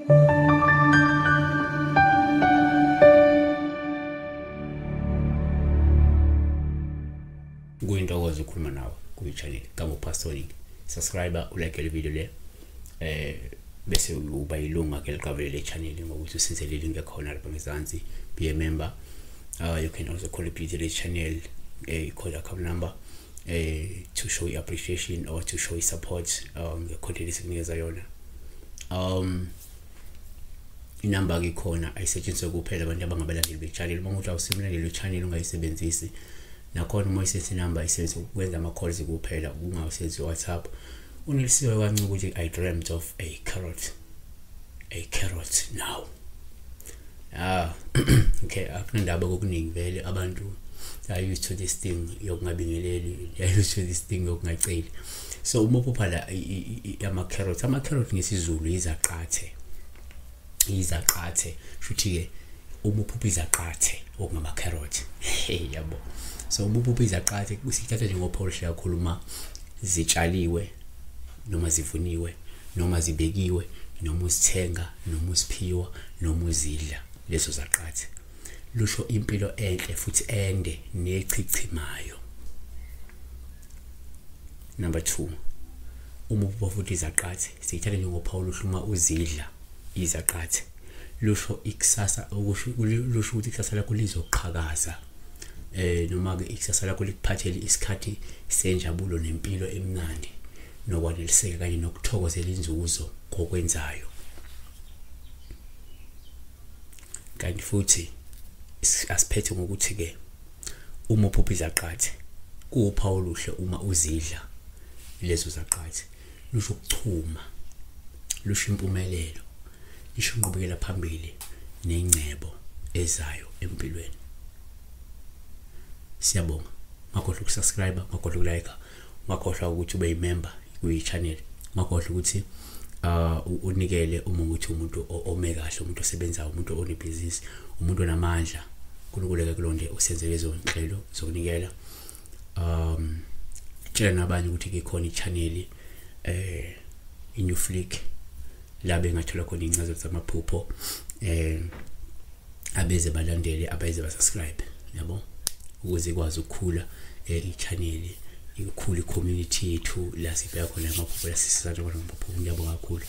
Kuyintokozo ukukhuluma nawe kuyi-channel kaMupastori. Subscribe ulike le video le bese uba yilunga ke liqabele le channel ngokuthi usenzele link ekhona lapha ngezansi. Be a member. You can also contribute to the channel call account number to show your appreciation or to show your support content esinikeza yona. Inamba ke khona ayisetshenziswe kuphela abantu abangabalandeli be-channel. Uma uthi awusimlandeli we-channel ungayisebenzisi nakhona uma isethi number isenze ukwenza ama calls kuphela ungawusenzi WhatsApp. Unelisiwe kancane ukuthi I dreamt of a carrot now. Okay, akunandaba kokuningi vele abantu are used to this thing yokungabingeleli, they are used to this thing yokungaceli. So uma uphupha la ama carrot ngesizulu izaqathe shuthi ke uma uphupha izaqathe okungama carrot yabo. So uma uphupha izaqathe kusithatha njengoPaul yakhuluma zitshaliwe noma zivuniwe noma zibekiwe noma usithenga noma usiphiwa noma uzidla lezo zaqathe. Lusho impilo enhle futhi ende nechichimayo. Number 2, uma uphupha futhi izaqathe sithatha njengoPaul uhluma uzidla izaqathe. Lusho ikusasa lusho ukuthi ikusasa lakho lizoqhakaza. Noma ke ikusasa lakho likuphathele isikhathi senjabulo nempilo emnandi nokwaneliseka kanye nokuthokozela inzuzo kokwenzayo. Kanti futhi asiphethe ngokuthi ke uma uphupha izaqathe kuPaul uhle uma uzidla lezo zaqathe lusho ukuchuma, lusho impumelelo, lisho inqubekela phambili nengcebo ezayo empilweni. Siyabonga. Ungakhohlwa ukusubscribe, ungakhohlwa ukulike, ungakhohlwa ukuthi ube yimember kuyi-channel, ungakhohlwa ukuthi unikele uma ukuthi umuntu ome kahle, umuntu osebenzayo, umuntu onebhizinisi, umuntu onamandla. Kunokuleka kulonde usenze lezo nhlelo zokunikela. Tshela nabanye ukuthi ke khona i-channel iNew Flick la bengathola khona incazelo zamaphupho abeze balandele abeze basubscribe yabo ukuze ikwazi ukukhula i-channel ikhulu i-community yethu la sibheka khona amaphupho la sisizana khona amaphupho. Ngiyabonga kakhulu.